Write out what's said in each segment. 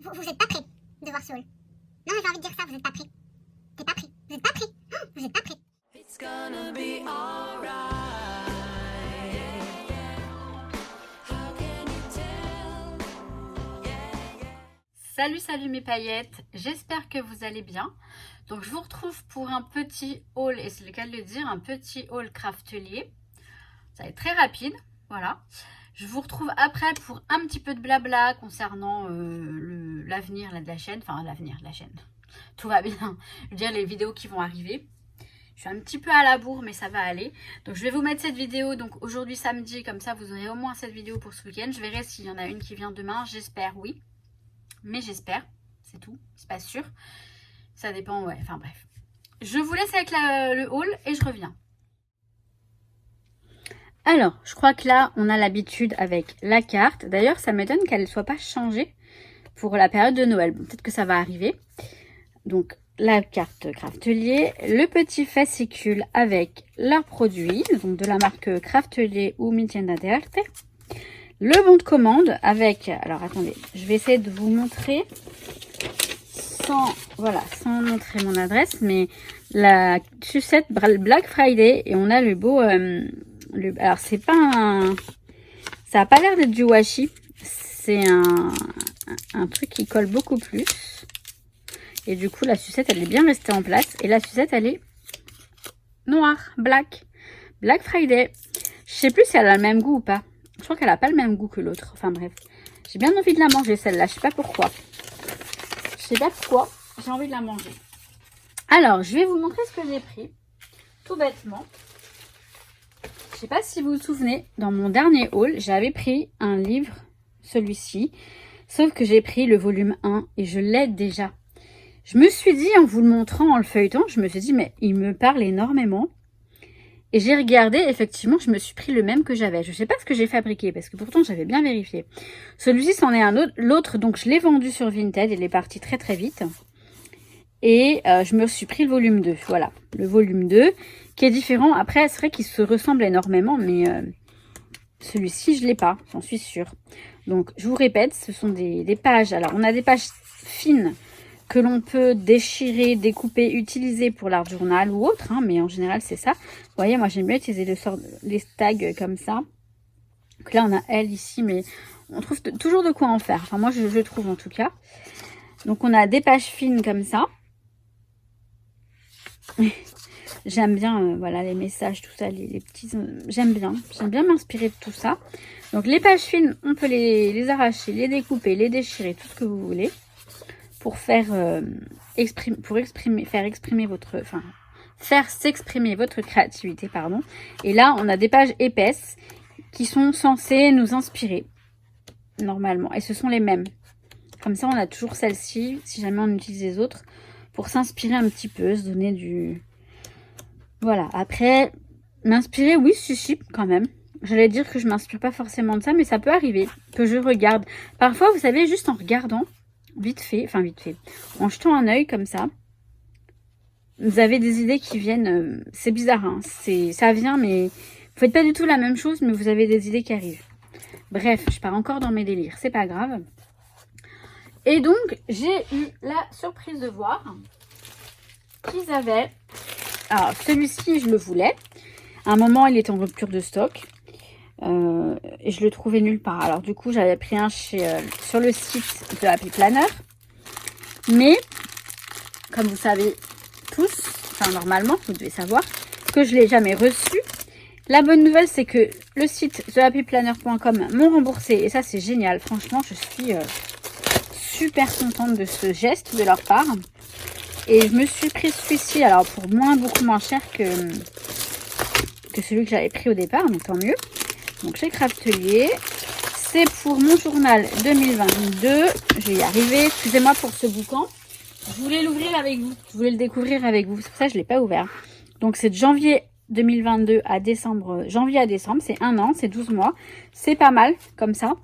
Vous êtes pas prêt de voir ce haul. Non, j'ai envie de dire ça, vous êtes pas prêt. T'es pas prêt. Vous êtes pas prêt. Oh, vous êtes pas prêt. It's gonna be alright. How can you tell? Salut mes paillettes, j'espère que vous allez bien. Donc je vous retrouve pour un petit haul, et c'est le cas de le dire, un petit haul craftelier. Ça va être très rapide, voilà. Je vous retrouve après pour un petit peu de blabla concernant l'avenir de la chaîne. Enfin, l'avenir de la chaîne. Tout va bien. Je veux dire, les vidéos qui vont arriver. Je suis un petit peu à la bourre, mais ça va aller. Donc, je vais vous mettre cette vidéo. Donc, aujourd'hui, samedi. Comme ça, vous aurez au moins cette vidéo pour ce week-end. Je verrai s'il y en a une qui vient demain. J'espère, oui. Mais j'espère. C'est tout. C'est pas sûr. Ça dépend, ouais. Enfin, bref. Je vous laisse avec le haul et je reviens. Alors, je crois que là, on a l'habitude avec la carte. D'ailleurs, ça m'étonne qu'elle ne soit pas changée pour la période de Noël. Bon, peut-être que ça va arriver. Donc, la carte Craftelier, le petit fascicule avec leurs produits, donc de la marque Craftelier ou Mi Tienda d'Arte. Le bon de commande avec... Alors, attendez, je vais essayer de vous montrer sans montrer mon adresse, mais la sucette Black Friday. Et on a le beau... alors c'est pas un, ça a pas l'air d'être du washi, c'est un truc qui colle beaucoup plus. Et du coup la sucette elle est bien restée en place. Et la sucette elle est noire, Black Friday. Je sais plus si elle a le même goût ou pas. Je crois qu'elle a pas le même goût que l'autre. Enfin bref, j'ai bien envie de la manger celle-là. Je sais pas pourquoi. J'ai envie de la manger. Alors je vais vous montrer ce que j'ai pris. Tout bêtement. Je sais pas si vous vous souvenez, dans mon dernier haul, j'avais pris un livre, celui-ci, sauf que j'ai pris le volume 1 et je l'ai déjà. Je me suis dit, en vous le montrant, en le feuilletant, je me suis dit, mais il me parle énormément. Et j'ai regardé, effectivement, je me suis pris le même que j'avais. Je sais pas ce que j'ai fabriqué, parce que pourtant, j'avais bien vérifié. Celui-ci, c'en est un autre. L'autre, donc, je l'ai vendu sur Vinted, il est parti très très vite. Et je me suis pris le volume 2, voilà, le volume 2. Qui est différent. Après, c'est vrai qu'ils se ressemblent énormément, mais celui-ci, je ne l'ai pas, j'en suis sûre. Donc, je vous répète, ce sont des pages. Alors, on a des pages fines que l'on peut déchirer, découper, utiliser pour l'art journal ou autre, hein, mais en général, c'est ça. Vous voyez, moi, j'aime bien utiliser les tags comme ça. Donc là, on a elle ici, mais on trouve toujours de quoi en faire. Enfin, moi, je trouve en tout cas. Donc, on a des pages fines comme ça. J'aime bien, voilà, les messages, tout ça, les petits... J'aime bien m'inspirer de tout ça. Donc, les pages fines, on peut les arracher, les découper, les déchirer, tout ce que vous voulez. Pour faire s'exprimer votre créativité, pardon. Et là, on a des pages épaisses qui sont censées nous inspirer, normalement. Et ce sont les mêmes. Comme ça, on a toujours celle-ci, si jamais on utilise les autres, pour s'inspirer un petit peu, se donner du... Voilà, après, m'inspirer, oui, si, quand même. J'allais dire que je m'inspire pas forcément de ça, mais ça peut arriver que je regarde. Parfois, vous savez, juste en regardant, vite fait, en jetant un œil comme ça, vous avez des idées qui viennent, c'est bizarre, hein, ça vient, mais vous faites pas du tout la même chose, mais vous avez des idées qui arrivent. Bref, je pars encore dans mes délires, c'est pas grave. Et donc, j'ai eu la surprise de voir qu'ils avaient... Alors, celui-ci, je le voulais. À un moment, il était en rupture de stock. Et je le trouvais nulle part. Alors, du coup, j'avais pris un sur le site de Happy Planner. Mais, comme vous savez tous, enfin, normalement, vous devez savoir que je ne l'ai jamais reçu. La bonne nouvelle, c'est que le site thehappyplanner.com m'ont remboursé. Et ça, c'est génial. Franchement, je suis super contente de ce geste de leur part. Et je me suis pris celui-ci, alors pour beaucoup moins cher que celui que j'avais pris au départ, donc tant mieux. Donc chez Craftelier, c'est pour mon journal 2022. Je vais y arriver, excusez-moi pour ce boucan. Je voulais l'ouvrir avec vous, je voulais le découvrir avec vous, c'est pour ça que je ne l'ai pas ouvert. Donc c'est de janvier 2022 à décembre, janvier à décembre, c'est 1 an, c'est 12 mois. C'est pas mal comme ça,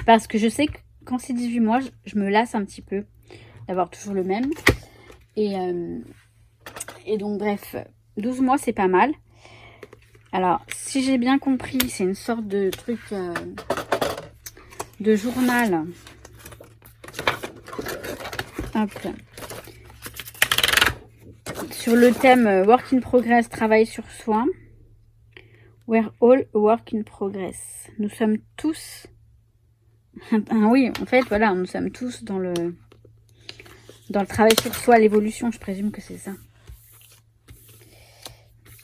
parce que je sais que quand c'est 18 mois, je me lasse un petit peu d'avoir toujours le même. Et donc, bref, 12 mois, c'est pas mal. Alors, si j'ai bien compris, c'est une sorte de truc de journal Hop. Sur le thème Work in Progress, travail sur soi. We're all work in progress. Nous sommes tous... Ah oui, en fait, voilà, nous sommes tous dans le travail sur soi, l'évolution, je présume que c'est ça.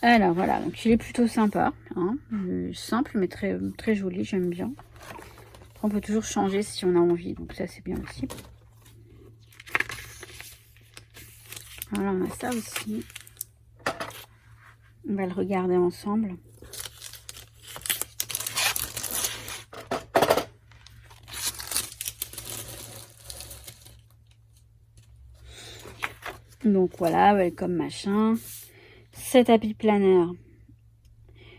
Alors voilà, donc il est plutôt sympa, hein, simple mais très, très joli, j'aime bien. On peut toujours changer si on a envie, donc ça c'est bien aussi. Voilà, on a ça aussi. On va le regarder ensemble. Donc voilà, welcome machin. Cet happy planner.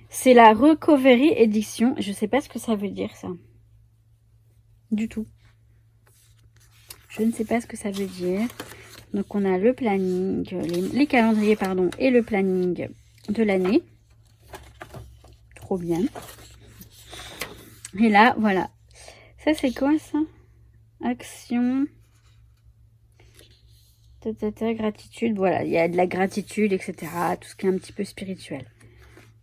C'est la Recovery Edition. Je sais pas ce que ça veut dire ça. Du tout. Je ne sais pas ce que ça veut dire. Donc on a le planning, les calendriers pardon, et le planning de l'année. Trop bien. Et là, voilà. Ça c'est quoi ça? Action. Gratitude, voilà, il y a de la gratitude, etc. Tout ce qui est un petit peu spirituel.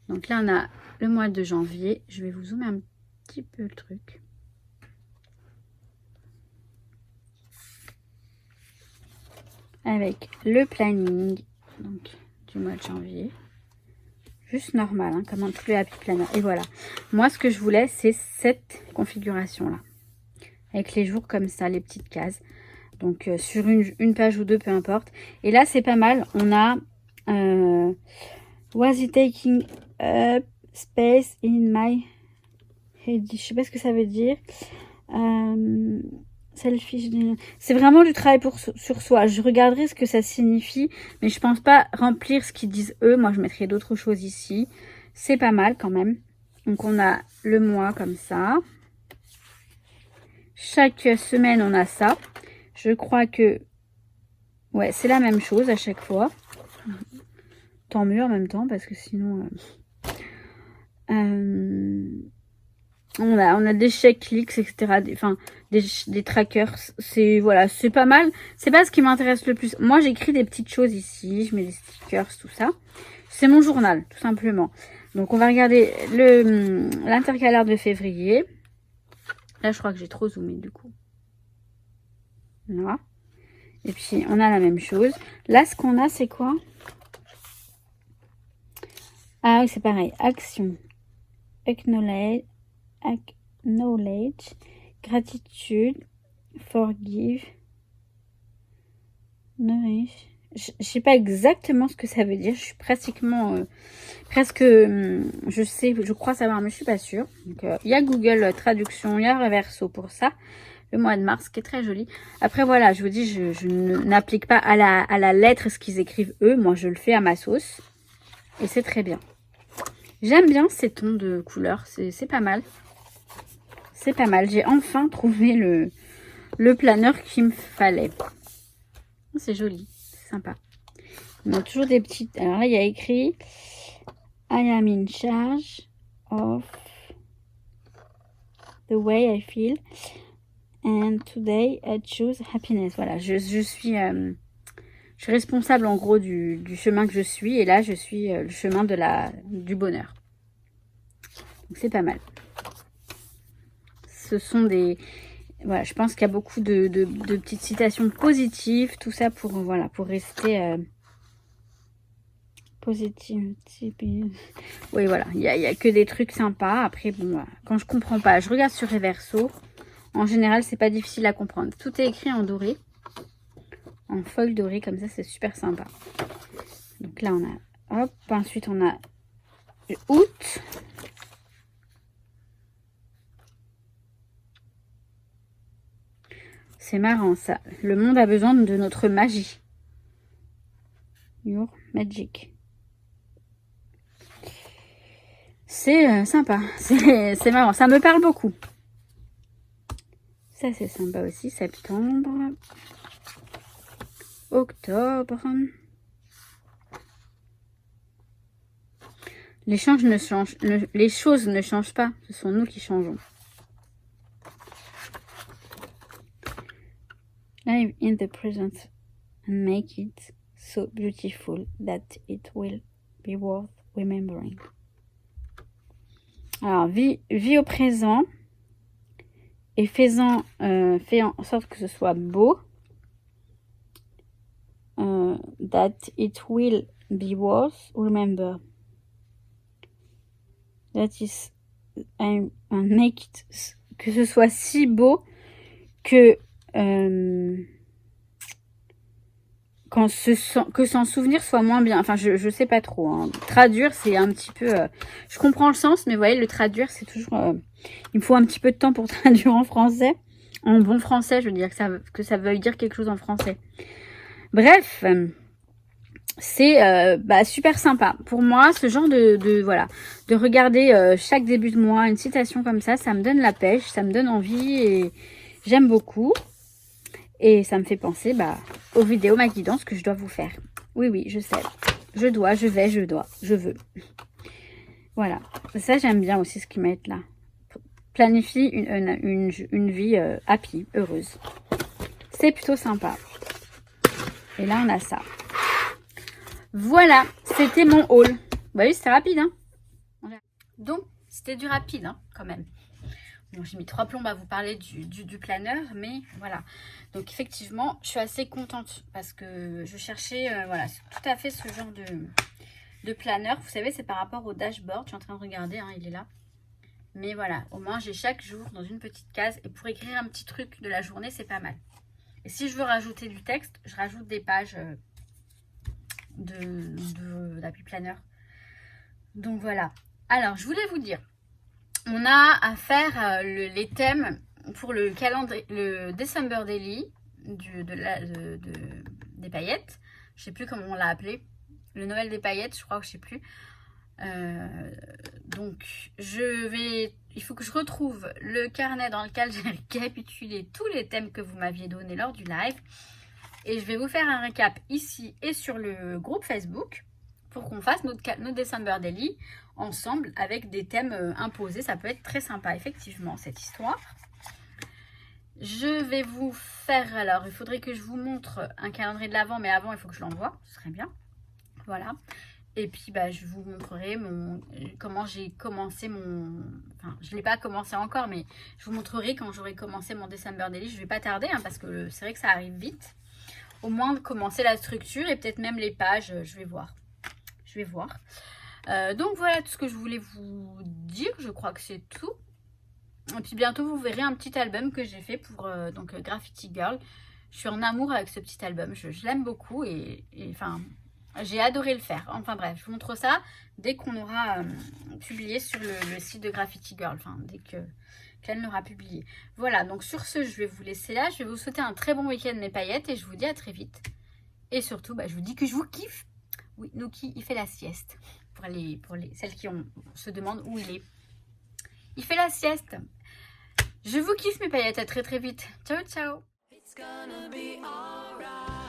Donc là, on a le mois de janvier. Je vais vous zoomer un petit peu le truc. Avec le planning donc, du mois de janvier. Juste normal, hein, comme un tous les happy planner. Et voilà. Moi, ce que je voulais, c'est cette configuration-là. Avec les jours comme ça, les petites cases. Donc, sur une page ou deux, peu importe. Et là, c'est pas mal. On a Was it taking up space in my head? Je sais pas ce que ça veut dire. Selfish. C'est vraiment du travail sur soi. Je regarderai ce que ça signifie. Mais je pense pas remplir ce qu'ils disent eux. Moi, je mettrai d'autres choses ici. C'est pas mal quand même. Donc, on a le mois comme ça. Chaque semaine, on a ça. Je crois que ouais, c'est la même chose à chaque fois. Tant mieux en même temps parce que sinon on a des checklists, etc. Des trackers. C'est voilà, c'est pas mal. C'est pas ce qui m'intéresse le plus. Moi, j'écris des petites choses ici. Je mets des stickers, tout ça. C'est mon journal, tout simplement. Donc, on va regarder l'intercalaire de février. Là, je crois que j'ai trop zoomé du coup. Là. Et puis, on a la même chose. Là, ce qu'on a, c'est quoi? Ah oui, c'est pareil. Action. Acknowledge. Gratitude. Forgive. Nourish. Je sais pas exactement ce que ça veut dire. Je suis pratiquement... je sais, je crois savoir, mais je suis pas sûre. Donc, il y a Google Traduction, il y a Reverso pour ça. Le mois de mars, qui est très joli. Après, voilà, je vous dis, je n'applique pas à la lettre ce qu'ils écrivent eux. Moi, je le fais à ma sauce. Et c'est très bien. J'aime bien ces tons de couleurs. C'est pas mal. C'est pas mal. J'ai enfin trouvé le planeur qu'il me fallait. C'est joli. C'est sympa. On a toujours des petites... Alors là, il y a écrit I am in charge of the way I feel. And today I choose happiness. Voilà, je suis responsable en gros du chemin que je suis. Et là, je suis le chemin du bonheur. Donc c'est pas mal. Ce sont des... Voilà, je pense qu'il y a beaucoup de petites citations positives. Tout ça pour, voilà, pour rester positive. Oui, voilà, il y a que des trucs sympas. Après, bon, voilà, quand je comprends pas, je regarde sur Reverso. En général, c'est pas difficile à comprendre. Tout est écrit en doré. En feuille dorée, comme ça, c'est super sympa. Donc là, on a... Hop, ensuite, on a août. C'est marrant, ça. Le monde a besoin de notre magie. Your magic. C'est sympa. C'est marrant. Ça me parle beaucoup. Ça, c'est sympa aussi. Septembre. Octobre. Les choses ne changent pas. Ce sont nous qui changeons. Live in the present and make it so beautiful that it will be worth remembering. Alors, vis au présent et fais en sorte que ce soit beau. That it will be worth remember. That is, make it, que ce soit si beau que que s'en souvenir soit moins bien. Enfin, je sais pas trop. Hein. Traduire, c'est un petit peu... je comprends le sens, mais vous voyez, le traduire, c'est toujours... il me faut un petit peu de temps pour traduire en français. En bon français, je veux dire que ça veuille dire quelque chose en français. Bref, c'est super sympa. Pour moi, ce genre de regarder chaque début de mois une citation comme ça me donne la pêche, ça me donne envie et j'aime beaucoup. Et ça me fait penser aux vidéos ma guidance que je dois vous faire. Oui, je sais. Je dois, je vais, je dois, je veux. Voilà. Ça, j'aime bien aussi ce qu'ils mettent là. Planifie une vie happy, heureuse. C'est plutôt sympa. Et là, on a ça. Voilà, c'était mon haul. Vous voyez, c'était rapide, hein. Donc, c'était du rapide, hein, quand même. Bon, j'ai mis 3 plombs à vous parler du planeur, mais voilà. Donc, effectivement, je suis assez contente parce que je cherchais, tout à fait ce genre de planeur. Vous savez, c'est par rapport au dashboard. Je suis en train de regarder, hein, il est là. Mais voilà, au moins, j'ai chaque jour dans une petite case. Et pour écrire un petit truc de la journée, c'est pas mal. Et si je veux rajouter du texte, je rajoute des pages d'appui planeur. Donc, voilà. Alors, je voulais vous dire. On a à faire les thèmes pour le calendrier, le December Daily des paillettes. Je sais plus comment on l'a appelé. Le Noël des paillettes, je crois que je sais plus. Donc, il faut que je retrouve le carnet dans lequel j'ai récapitulé tous les thèmes que vous m'aviez donnés lors du live. Et je vais vous faire un récap ici et sur le groupe Facebook pour qu'on fasse notre December Daily ensemble avec des thèmes imposés. Ça peut être très sympa, effectivement, cette histoire. Je vais vous faire... Alors, il faudrait que je vous montre un calendrier de l'Avent, mais avant, il faut que je l'envoie. Ce serait bien. Voilà. Et puis, je vous montrerai comment j'ai commencé mon... Enfin, je ne l'ai pas commencé encore, mais je vous montrerai quand j'aurai commencé mon December Daily. Je ne vais pas tarder, hein, parce que c'est vrai que ça arrive vite. Au moins, commencer la structure et peut-être même les pages, je vais voir. Donc voilà tout ce que je voulais vous dire. Je crois que c'est tout. Et puis bientôt vous verrez un petit album que j'ai fait pour Graffiti Girl. Je suis en amour avec ce petit album. Je l'aime beaucoup et enfin j'ai adoré le faire. Enfin bref, je vous montre ça dès qu'on aura publié sur le site de Graffiti Girl. Enfin dès qu'elle l'aura publié. Voilà, donc sur ce, je vais vous laisser là. Je vais vous souhaiter un très bon week-end mes paillettes et je vous dis à très vite. Et surtout, je vous dis que je vous kiffe. Oui, Nuki, il fait la sieste. Pour celles qui se demandent où il est. Il fait la sieste. Je vous kiffe mes paillettes. À très très vite. Ciao, ciao. It's gonna be alright.